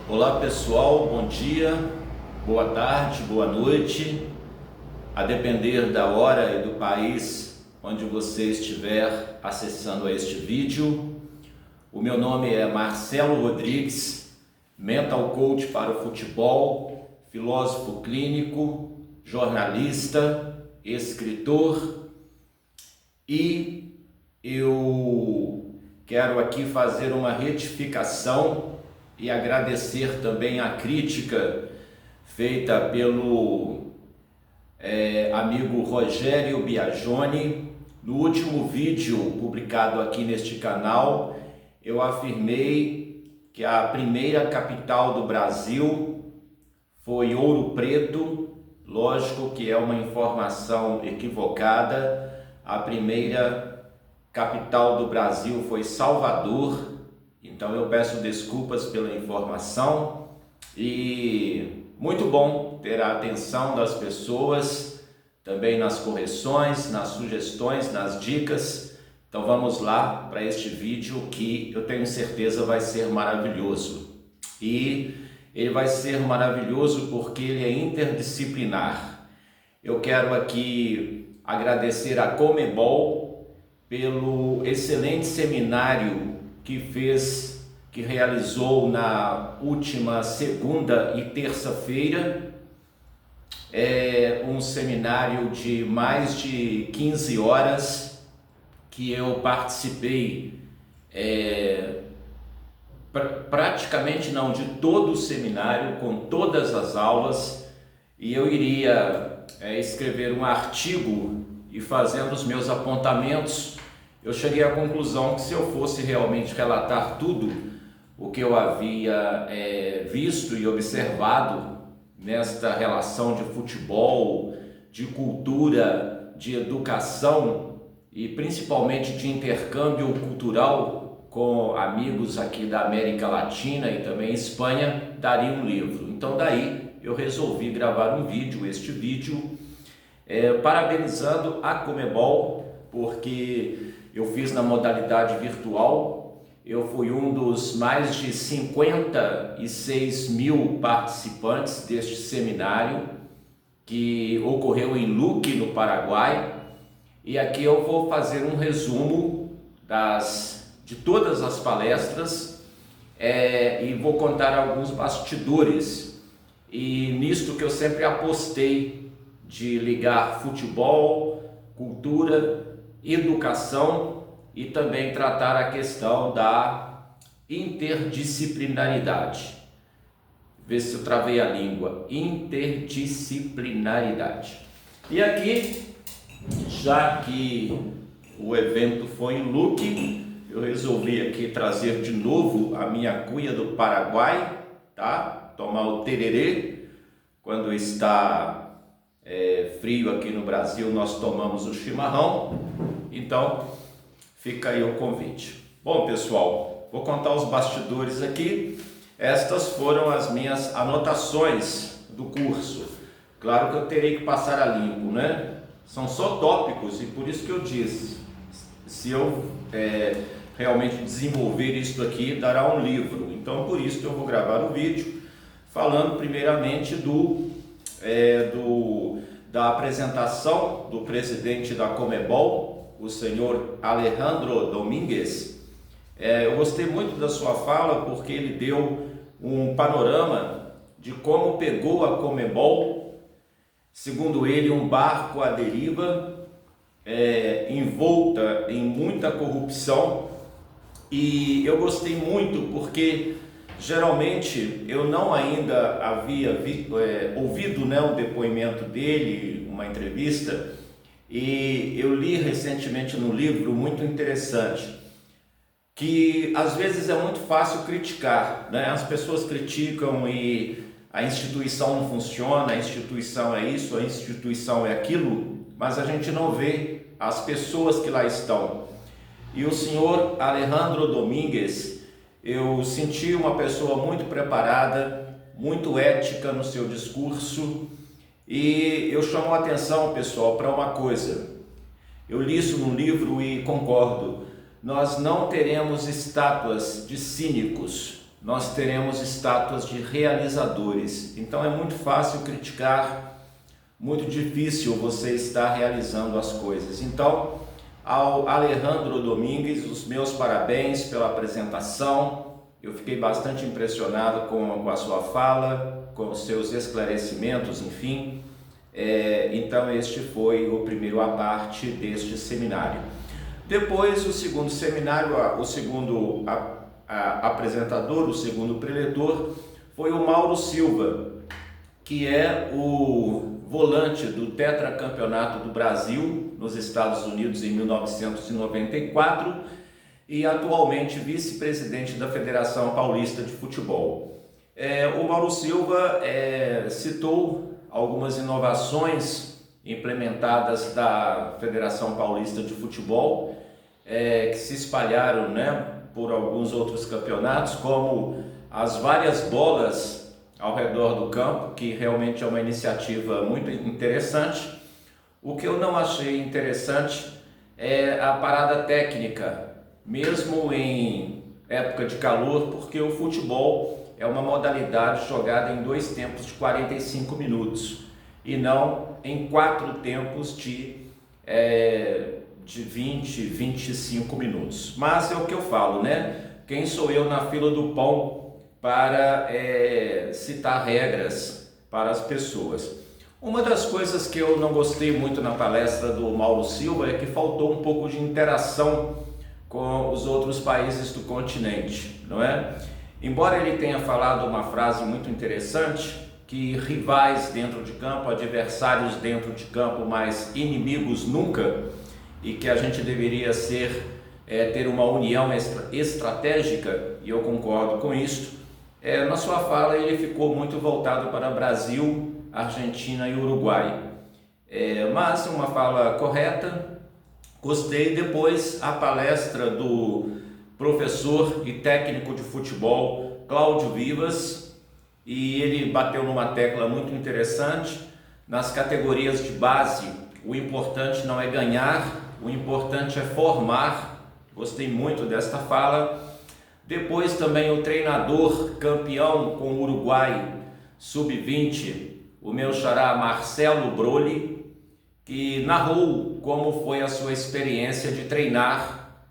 Olá pessoal, bom dia, boa tarde, boa noite, a depender da hora e do país onde você estiver acessando este vídeo. O meu nome é Marcelo Rodrigues, Mental Coach para o futebol, filósofo clínico, jornalista, escritor, e eu quero aqui fazer uma retificação e agradecer também a crítica feita pelo amigo Rogério Biagioni. No último vídeo publicado aqui neste canal, eu afirmei que a primeira capital do Brasil foi Ouro Preto. Lógico que é uma informação equivocada. A primeira capital do Brasil foi Salvador. Então eu peço desculpas pela informação e muito bom ter a atenção das pessoas, também nas correções, nas sugestões, nas dicas. Então vamos lá para este vídeo que eu tenho certeza vai ser maravilhoso. E ele vai ser maravilhoso porque ele é interdisciplinar. Eu quero aqui agradecer a Comebol pelo excelente seminário que realizou na última segunda e terça-feira. É um seminário de mais de 15 horas que eu participei, praticamente não, de todo o seminário, com todas as aulas, e eu iria escrever um artigo e fazendo os meus apontamentos, eu cheguei à conclusão que se eu fosse realmente relatar tudo o que eu havia visto e observado nesta relação de futebol, de cultura, de educação e principalmente de intercâmbio cultural com amigos aqui da América Latina e também Espanha, daria um livro. Então daí eu resolvi gravar um vídeo, este vídeo, parabenizando a Comebol, porque eu fiz na modalidade virtual. Eu fui um dos mais de 56 mil participantes deste seminário que ocorreu em Luque, no Paraguai. E aqui eu vou fazer um resumo de todas as palestras e vou contar alguns bastidores. E nisto que eu sempre apostei, de ligar futebol, cultura, educação e também tratar a questão da interdisciplinaridade. Vê se eu travei a língua. Interdisciplinaridade. E aqui, já que o evento foi em Luque, eu resolvi aqui trazer de novo a minha cuia do Paraguai, tá? Tomar o tererê. Quando está frio aqui no Brasil, nós tomamos o chimarrão. Então fica aí o convite. Bom pessoal, vou contar os bastidores aqui. Estas foram as minhas anotações do curso. Claro que eu terei que passar a limpo, né? São só tópicos e por isso que eu disse, se eu realmente desenvolver isso aqui, dará um livro. Então por isso que eu vou gravar o vídeo falando primeiramente da apresentação do presidente da Comebol, o senhor Alejandro Domínguez. Eu gostei muito da sua fala porque ele deu um panorama de como pegou a Comebol, segundo ele, um barco à deriva, envolta em muita corrupção. E eu gostei muito porque geralmente eu não ainda havia ouvido, né, um depoimento dele, uma entrevista, e eu li recentemente num livro muito interessante, que às vezes é muito fácil criticar, né? As pessoas criticam e a instituição não funciona, a instituição é isso, a instituição é aquilo, mas a gente não vê as pessoas que lá estão. E o senhor Alejandro Domínguez, eu senti uma pessoa muito preparada, muito ética no seu discurso, e eu chamo a atenção, pessoal, para uma coisa. Eu li isso num livro e concordo. Nós não teremos estátuas de cínicos nós teremos estátuas de realizadores. Então é muito fácil criticar, muito difícil você estar realizando as coisas. Então, ao Alejandro Domingues, os meus parabéns pela apresentação. Eu fiquei bastante impressionado com a sua fala, com os seus esclarecimentos, enfim. Então este foi o primeiro à parte deste seminário. Depois, o segundo seminário, o segundo apresentador, o segundo preletor, foi o Mauro Silva, que é o volante do tetracampeonato do Brasil nos Estados Unidos em 1994 e atualmente vice-presidente da Federação Paulista de Futebol. O Mauro Silva citou algumas inovações implementadas da Federação Paulista de Futebol, que se espalharam, por alguns outros campeonatos, como as várias bolas ao redor do campo, que realmente é uma iniciativa muito interessante. O que eu não achei interessante é a parada técnica, mesmo em época de calor, porque o futebol é uma modalidade jogada em 2 tempos de 45 minutos e não em 4 tempos de 20, 25 minutos. Mas é o que eu falo, Quem sou eu na fila do pão para citar regras para as pessoas? Uma das coisas que eu não gostei muito na palestra do Mauro Silva é que faltou um pouco de interação com os outros países do continente, não é? Embora ele tenha falado uma frase muito interessante, que rivais dentro de campo, adversários dentro de campo, mas inimigos nunca, e que a gente deveria ter uma união estratégica, e eu concordo com isso. Na sua fala ele ficou muito voltado para Brasil, Argentina e Uruguai, mas uma fala correta, gostei. Depois a palestra do professor e técnico de futebol Cláudio Vivas, e ele bateu numa tecla muito interessante. Nas categorias de base, o importante não é ganhar, o importante é formar. Gostei muito desta fala. Depois também o treinador campeão com o Uruguai sub-20, o meu xará Marcelo Brolli, que narrou como foi a sua experiência de treinar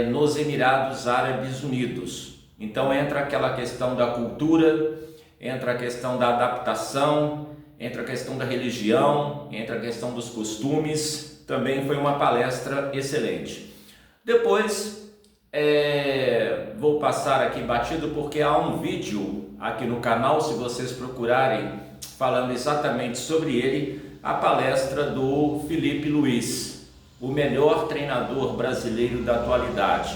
nos Emirados Árabes Unidos. Então entra aquela questão da cultura, entra a questão da adaptação, entra a questão da religião, entra a questão dos costumes. Também foi uma palestra excelente. Depois vou passar aqui batido porque há um vídeo aqui no canal, se vocês procurarem, falando exatamente sobre ele, a palestra do Felipe Luiz, o melhor treinador brasileiro da atualidade.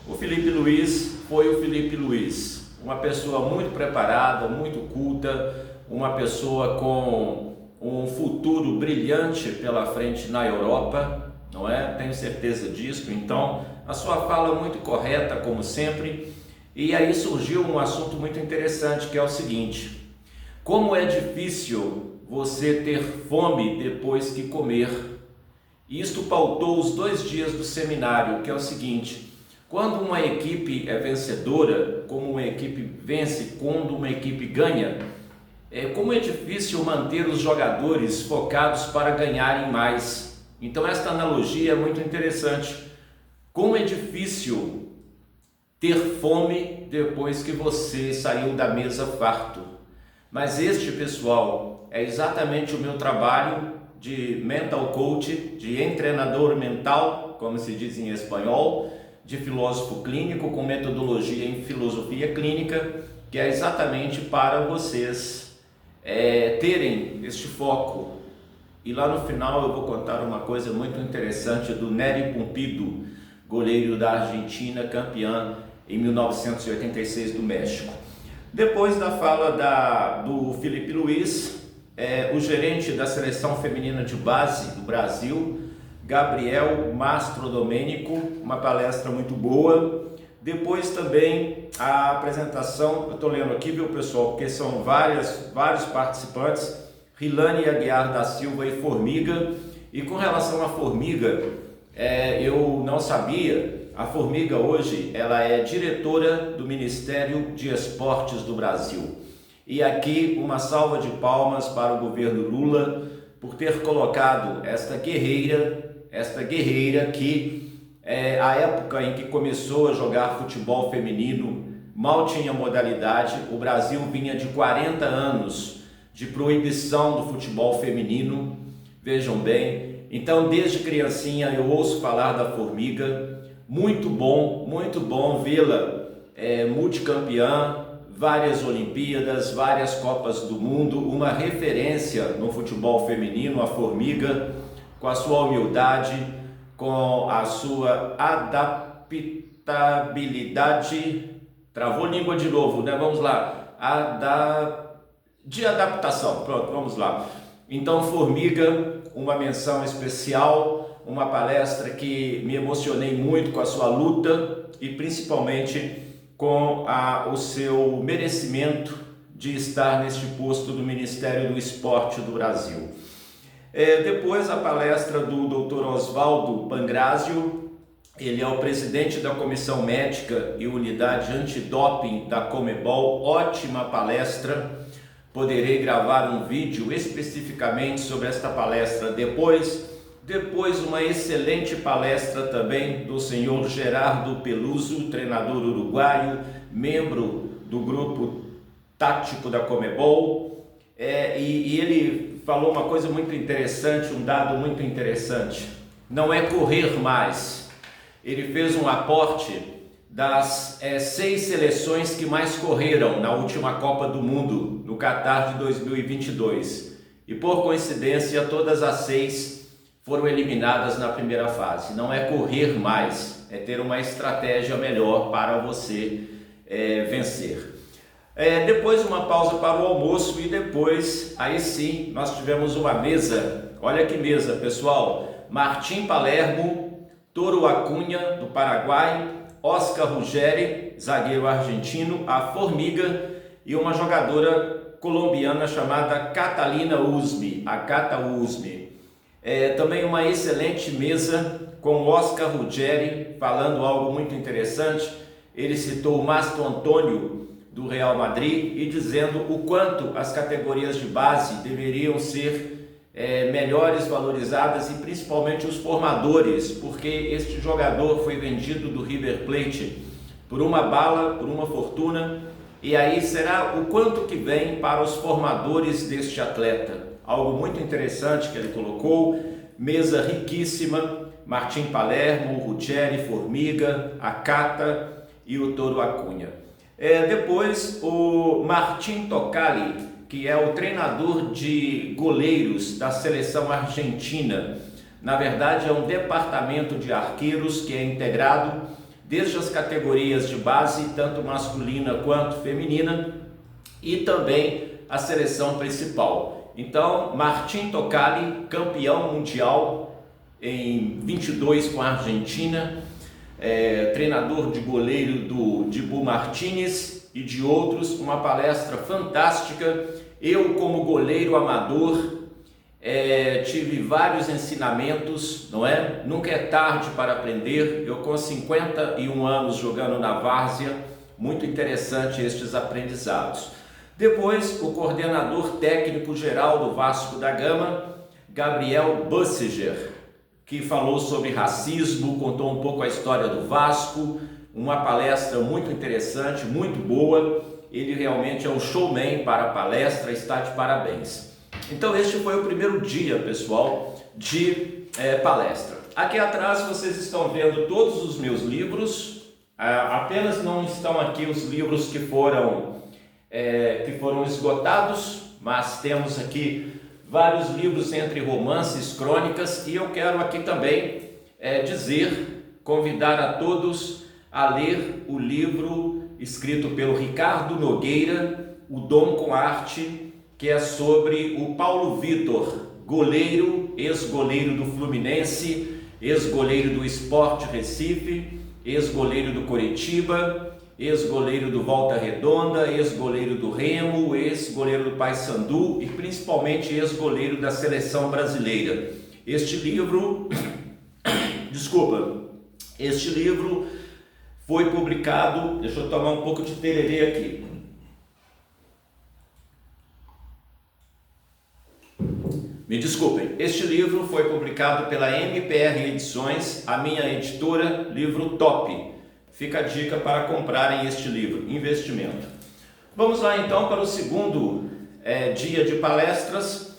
O Felipe Luiz foi o Felipe Luiz, uma pessoa muito preparada, muito culta, uma pessoa com um futuro brilhante pela frente na Europa, não é? Tenho certeza disso. Então, a sua fala muito correta, como sempre. E aí surgiu um assunto muito interessante, que é o seguinte: como é difícil você ter fome depois que comer. Isto pautou os 2 dias do seminário, que é o seguinte: quando uma equipe é vencedora, como uma equipe vence, quando uma equipe ganha, como é difícil manter os jogadores focados para ganharem mais. Então esta analogia é muito interessante. Como é difícil ter fome depois que você saiu da mesa farto. Mas este, pessoal, é exatamente o meu trabalho de mental coach, de treinador mental, como se diz em espanhol, de filósofo clínico com metodologia em filosofia clínica, que é exatamente para vocês terem este foco. E lá no final eu vou contar uma coisa muito interessante do Nery Pumpido, goleiro da Argentina, campeã em 1986 do México. Depois da fala do Felipe Luiz, o gerente da seleção feminina de base do Brasil, Gabriel Mastro Domênico, uma palestra muito boa. Depois também a apresentação, eu estou lendo aqui, viu, pessoal, porque são vários participantes, Rilane Aguiar da Silva e Formiga. E com relação à Formiga, eu não sabia, A Formiga hoje ela é diretora do Ministério de Esportes do Brasil. E aqui uma salva de palmas para o governo Lula por ter colocado esta guerreira que a época em que começou a jogar futebol feminino mal tinha modalidade. O Brasil vinha de 40 anos de proibição do futebol feminino, vejam bem. Então desde criancinha eu ouço falar da Formiga, muito bom vê-la multicampeã, várias Olimpíadas, várias Copas do Mundo, uma referência no futebol feminino, a Formiga, com a sua humildade, com a sua adaptabilidade, travou língua de novo, né? Vamos lá, de adaptação, pronto, vamos lá. Então, Formiga, uma menção especial, uma palestra que me emocionei muito com a sua luta e principalmente com o seu merecimento de estar neste posto do Ministério do Esporte do Brasil. Depois a palestra do Dr. Oswaldo Pangrasio, ele é o presidente da Comissão Médica e Unidade Antidoping da Comebol, ótima palestra, poderei gravar um vídeo especificamente sobre esta palestra depois uma excelente palestra também do senhor Gerardo Peluso, treinador uruguaio, membro do grupo tático da Comebol, e ele falou uma coisa muito interessante, um dado muito interessante, não é correr mais. Ele fez um aporte das 6 seleções que mais correram na última Copa do Mundo, no Catar de 2022, e por coincidência todas as 6 foram eliminadas na primeira fase. Não é correr mais, é ter uma estratégia melhor para você vencer. Depois uma pausa para o almoço e depois, aí sim, nós tivemos uma mesa. Olha que mesa, pessoal. Martim Palermo, Toro Acunha, do Paraguai, Oscar Ruggeri, zagueiro argentino, a Formiga e uma jogadora colombiana chamada Catalina Usme, a Cata Usme. Também uma excelente mesa com Oscar Ruggeri falando algo muito interessante. Ele citou o Mastro Antônio do Real Madrid e dizendo o quanto as categorias de base deveriam ser melhores valorizadas e principalmente os formadores, porque este jogador foi vendido do River Plate por uma bala, por uma fortuna, e aí será o quanto que vem para os formadores deste atleta. Algo muito interessante que ele colocou, mesa riquíssima, Martim Palermo, Ruggeri, Formiga, a Cata e o Toro Acunha. Depois o Martin Tocali, que é o treinador de goleiros da seleção argentina. Na verdade é um departamento de arqueiros que é integrado desde as categorias de base, tanto masculina quanto feminina, e também a seleção principal. Então, Martin Tocali, campeão mundial em 22 com a Argentina, treinador de goleiro do Dibu Martínez e de outros, uma palestra fantástica. Eu, como goleiro amador, tive vários ensinamentos, não é? Nunca é tarde para aprender. Eu com 51 anos jogando na várzea, muito interessante estes aprendizados. Depois, o coordenador técnico geral do Vasco da Gama, Gabriel Bussiger, que falou sobre racismo, contou um pouco a história do Vasco, uma palestra muito interessante, muito boa. Ele realmente é um showman para a palestra, está de parabéns. Então este foi o primeiro dia, pessoal, de palestra. Aqui atrás vocês estão vendo todos os meus livros, apenas não estão aqui os livros que foram esgotados, mas temos aqui vários livros entre romances, crônicas, e eu quero aqui também convidar a todos a ler o livro escrito pelo Ricardo Nogueira, O Dom com Arte, que é sobre o Paulo Vitor, goleiro, ex-goleiro do Fluminense, ex-goleiro do Sport Recife, ex-goleiro do Coritiba, ex-goleiro do Volta Redonda, ex-goleiro do Remo, ex-goleiro do Paysandu e principalmente ex-goleiro da seleção brasileira. Este livro, Este livro foi publicado, deixa eu tomar um pouco de tererê aqui. Me desculpem, este livro foi publicado pela MPR Edições, a minha editora, livro top. Fica a dica para comprarem este livro, Investimento. Vamos lá então para o segundo dia de palestras.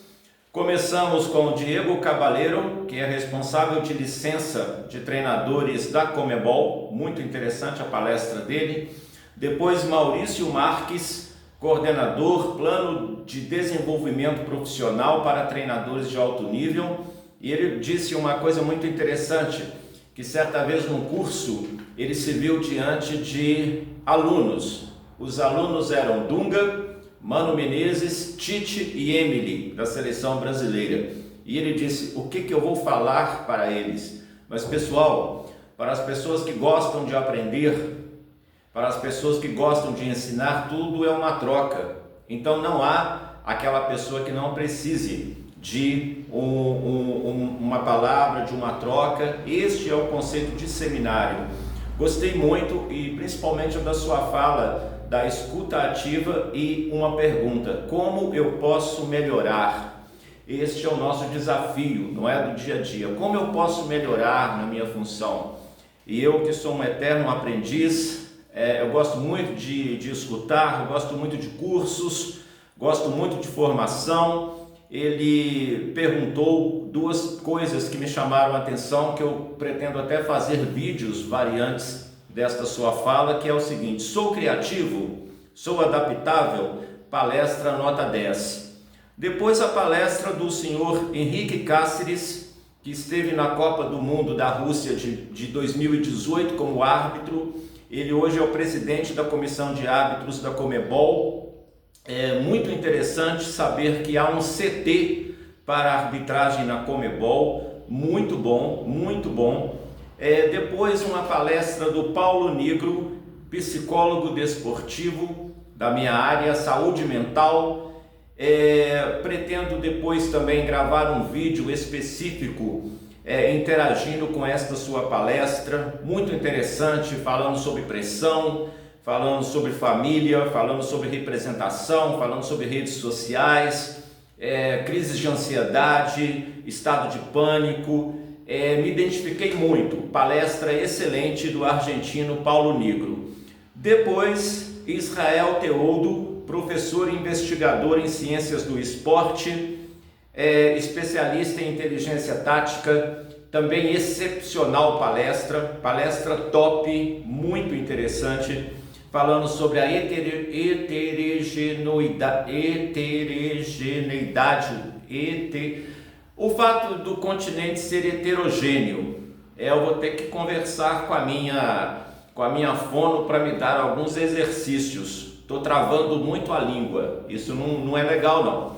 Começamos com o Diego Cabaleiro, que é responsável de licença de treinadores da Comebol, muito interessante a palestra dele. Depois Maurício Marques, coordenador, plano de desenvolvimento profissional para treinadores de alto nível, e ele disse uma coisa muito interessante, que certa vez num curso ele se viu diante de alunos. Os alunos eram Dunga, Mano Menezes, Tite e Emily, da seleção brasileira. E ele disse, o que eu vou falar para eles? Mas pessoal, para as pessoas que gostam de aprender, para as pessoas que gostam de ensinar, tudo é uma troca. Então não há aquela pessoa que não precise de uma palavra, de uma troca. Este é o conceito de seminário. Gostei muito e principalmente da sua fala da escuta ativa e uma pergunta: como eu posso melhorar? Este é o nosso desafio, não é, do dia a dia. Como eu posso melhorar na minha função? E eu, que sou um eterno aprendiz, eu gosto muito de escutar, eu gosto muito de cursos, gosto muito de formação. Ele perguntou duas coisas que me chamaram a atenção, que eu pretendo até fazer vídeos variantes desta sua fala, que é o seguinte: sou criativo, sou adaptável, palestra nota 10. Depois a palestra do senhor Henrique Cáceres, que esteve na Copa do Mundo da Rússia de 2018 como árbitro. Ele hoje é o presidente da comissão de árbitros da Comebol. É muito interessante saber que há um CT para arbitragem na Comebol, muito bom, muito bom. Depois uma palestra do Paulo Negro, psicólogo desportivo da minha área, saúde mental. Pretendo depois também gravar um vídeo específico interagindo com esta sua palestra, muito interessante, falando sobre pressão, falando sobre família, falando sobre representação, falando sobre redes sociais, crises de ansiedade, estado de pânico. Me identifiquei muito, palestra excelente do argentino Paulo Negro. Depois, Israel Teodo, professor e investigador em ciências do esporte, especialista em inteligência tática, também excepcional palestra top, muito interessante, falando sobre a o fato do continente ser heterogêneo. Eu vou ter que conversar com a minha fono para me dar alguns exercícios. Estou travando muito a língua, isso não é legal não.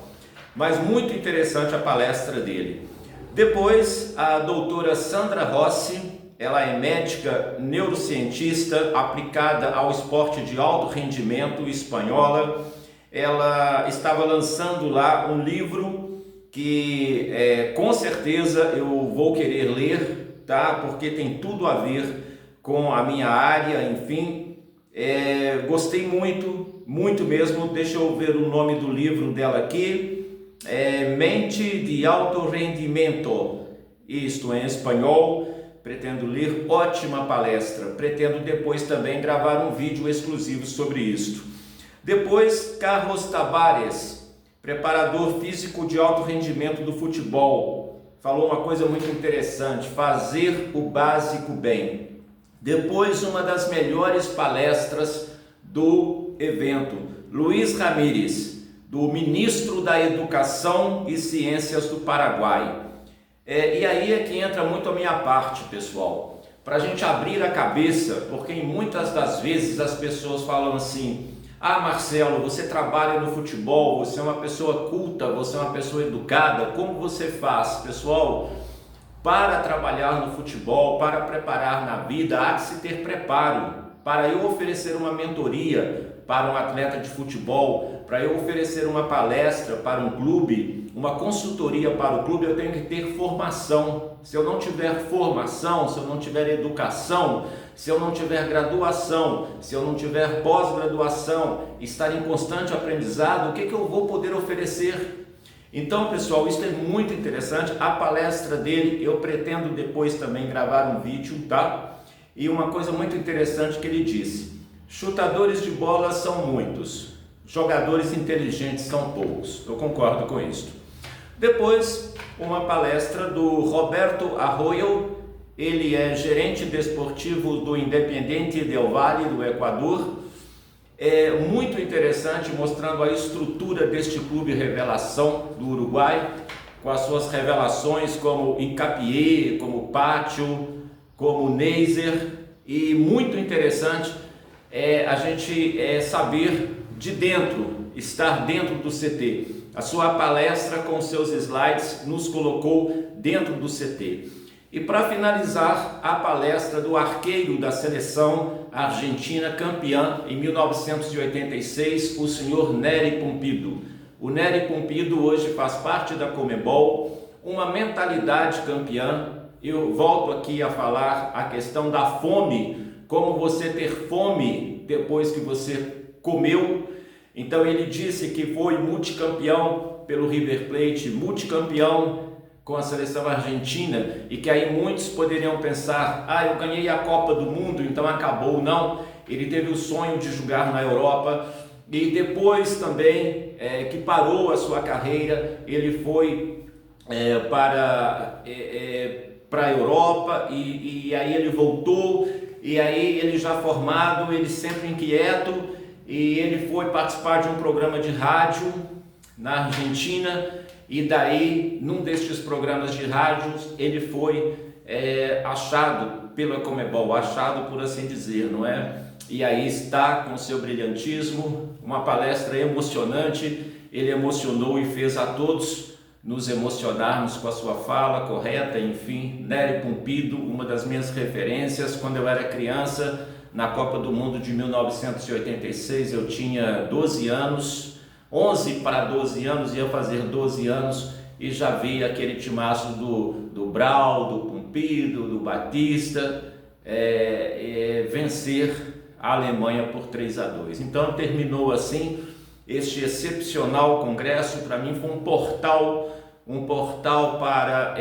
Mas muito interessante a palestra dele. Depois, a doutora Sandra Rossi, ela é médica neurocientista aplicada ao esporte de alto rendimento, espanhola. Ela estava lançando lá um livro que com certeza eu vou querer ler, tá? Porque tem tudo a ver com a minha área, enfim. Gostei muito, muito mesmo. Deixa eu ver o nome do livro dela aqui. Mente de alto rendimento, isto em espanhol. Pretendo ler, ótima palestra. Pretendo depois também gravar um vídeo exclusivo sobre isto. Depois, Carlos Tavares, preparador físico de alto rendimento do futebol, falou uma coisa muito interessante: fazer o básico bem. Depois, uma das melhores palestras do evento, Luiz Ramírez, do ministro da Educação e Ciências do Paraguai. E aí é que entra muito a minha parte, pessoal, para a gente abrir a cabeça, porque muitas das vezes as pessoas falam assim: ah, Marcelo, você trabalha no futebol, você é uma pessoa culta, você é uma pessoa educada, como você faz? Pessoal, para trabalhar no futebol, para preparar na vida, há de se ter preparo. Para eu oferecer uma mentoria, para um atleta de futebol, para eu oferecer uma palestra para um clube, uma consultoria para o clube, eu tenho que ter formação. Se eu não tiver formação, se eu não tiver educação, se eu não tiver graduação, se eu não tiver pós-graduação, estar em constante aprendizado, o que eu vou poder oferecer? Então, pessoal, isso é muito interessante. A palestra dele, eu pretendo depois também gravar um vídeo, tá? E uma coisa muito interessante que ele disse: chutadores de bola são muitos, jogadores inteligentes são poucos. Eu concordo com isso. Depois, uma palestra do Roberto Arroyo, ele é gerente desportivo do Independiente del Valle do Equador. É muito interessante, mostrando a estrutura deste clube revelação do Uruguai, com as suas revelações como Incapié, como Pátio, como Neiser, e muito interessante a gente saber de dentro, estar dentro do CT. A sua palestra com seus slides nos colocou dentro do CT. E para finalizar, a palestra do arqueiro da seleção argentina campeã em 1986, o senhor Nery Pumpido. O Nery Pumpido hoje faz parte da Conmebol, uma mentalidade campeã. Eu volto aqui a falar a questão da fome, como você ter fome depois que você comeu. Então ele disse que foi multicampeão pelo River Plate, multicampeão com a seleção argentina, e que aí muitos poderiam pensar: eu ganhei a Copa do Mundo, então acabou. Não, ele teve o sonho de jogar na Europa, e depois também que parou a sua carreira, ele foi para a Europa, e aí ele voltou, e aí ele já formado, ele sempre inquieto, e ele foi participar de um programa de rádio na Argentina, e daí, num destes programas de rádio, ele foi achado pela Conmebol, achado por assim dizer, não é? E aí está com seu brilhantismo, uma palestra emocionante. Ele emocionou e fez a todos nos emocionarmos com a sua fala correta, enfim. Nery Pumpido, uma das minhas referências. Quando eu era criança, na Copa do Mundo de 1986, eu tinha 12 anos, 11 para 12 anos, ia fazer 12 anos, e já vi aquele timaço do Brau, do Pumpido, do Batista, vencer a Alemanha por 3-2. Então terminou assim este excepcional congresso. Para mim foi um portal para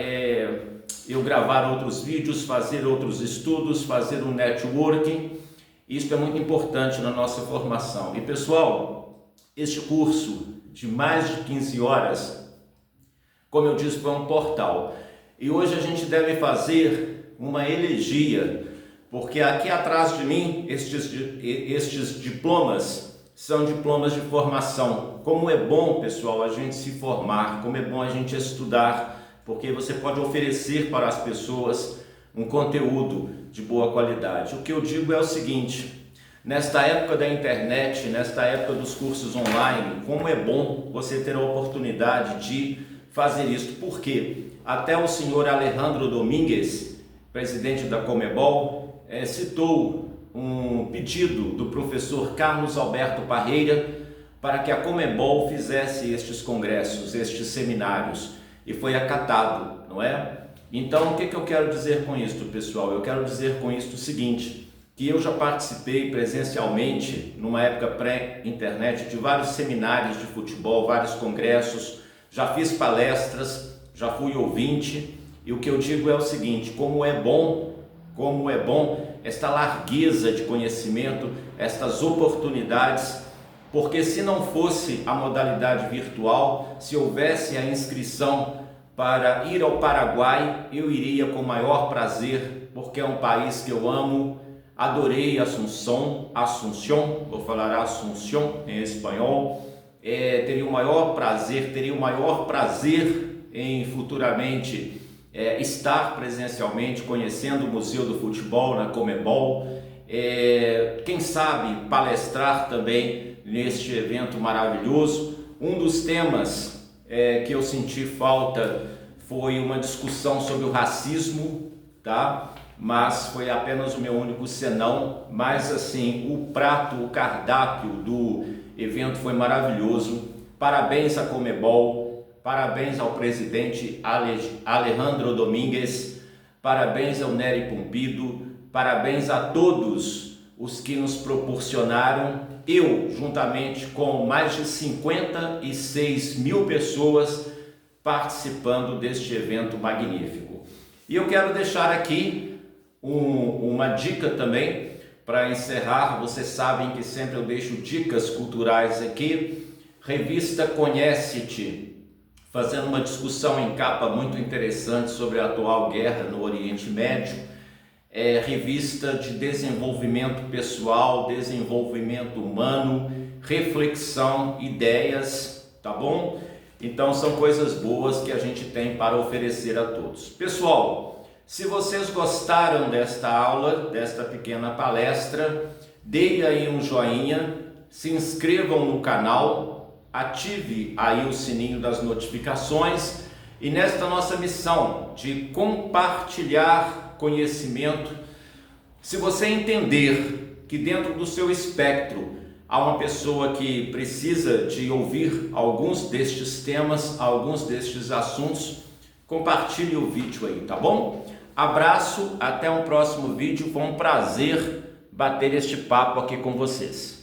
eu gravar outros vídeos, fazer outros estudos, fazer um networking. Isso é muito importante na nossa formação. E pessoal, este curso de mais de 15 horas, como eu disse, foi um portal. E hoje a gente deve fazer uma elegia, porque aqui atrás de mim, estes diplomas são diplomas de formação. Como é bom, pessoal, a gente se formar, como é bom a gente estudar, porque você pode oferecer para as pessoas um conteúdo de boa qualidade. O que eu digo é o seguinte: nesta época da internet, nesta época dos cursos online, como é bom você ter a oportunidade de fazer isso. Porque até o senhor Alejandro Domínguez, presidente da Conmebol, citou um pedido do professor Carlos Alberto Parreira para que a Conmebol fizesse estes congressos, estes seminários, e foi acatado, não é? Então, o que eu quero dizer com isso, pessoal? Eu quero dizer com isso o seguinte: que eu já participei presencialmente, numa época pré-internet, de vários seminários de futebol, vários congressos, já fiz palestras, já fui ouvinte, e o que eu digo é o seguinte: como é bom esta largueza de conhecimento, estas oportunidades, porque se não fosse a modalidade virtual, se houvesse a inscrição para ir ao Paraguai, eu iria com o maior prazer, porque é um país que eu amo. Adorei Assunção, vou falar Assunção em espanhol. Teria o maior prazer em futuramente estar presencialmente, conhecendo o Museu do Futebol na Conmebol. Quem sabe palestrar também neste evento maravilhoso. Um dos temas que eu senti falta foi uma discussão sobre o racismo, tá? mas foi apenas o meu único senão. Mas assim, o prato, o cardápio do evento foi maravilhoso. Parabéns à Conmebol, parabéns ao presidente Alejandro Domingues, parabéns ao Nery Pumpido, parabéns a todos os que nos proporcionaram. Eu, juntamente com mais de 56 mil pessoas participando deste evento magnífico. E eu quero deixar aqui uma dica também para encerrar. Vocês sabem que sempre eu deixo dicas culturais aqui. Revista Conhece-te, fazendo uma discussão em capa muito interessante sobre a atual guerra no Oriente Médio. Revista de desenvolvimento pessoal, desenvolvimento humano, reflexão, ideias, tá bom? Então são coisas boas que a gente tem para oferecer a todos. Pessoal, se vocês gostaram desta aula, desta pequena palestra, deem aí um joinha, se inscrevam no canal, ative aí o sininho das notificações e nesta nossa missão de compartilhar conhecimento, se você entender que dentro do seu espectro há uma pessoa que precisa de ouvir alguns destes temas, alguns destes assuntos, compartilhe o vídeo aí, tá bom? Abraço, até um próximo vídeo, foi um prazer bater este papo aqui com vocês.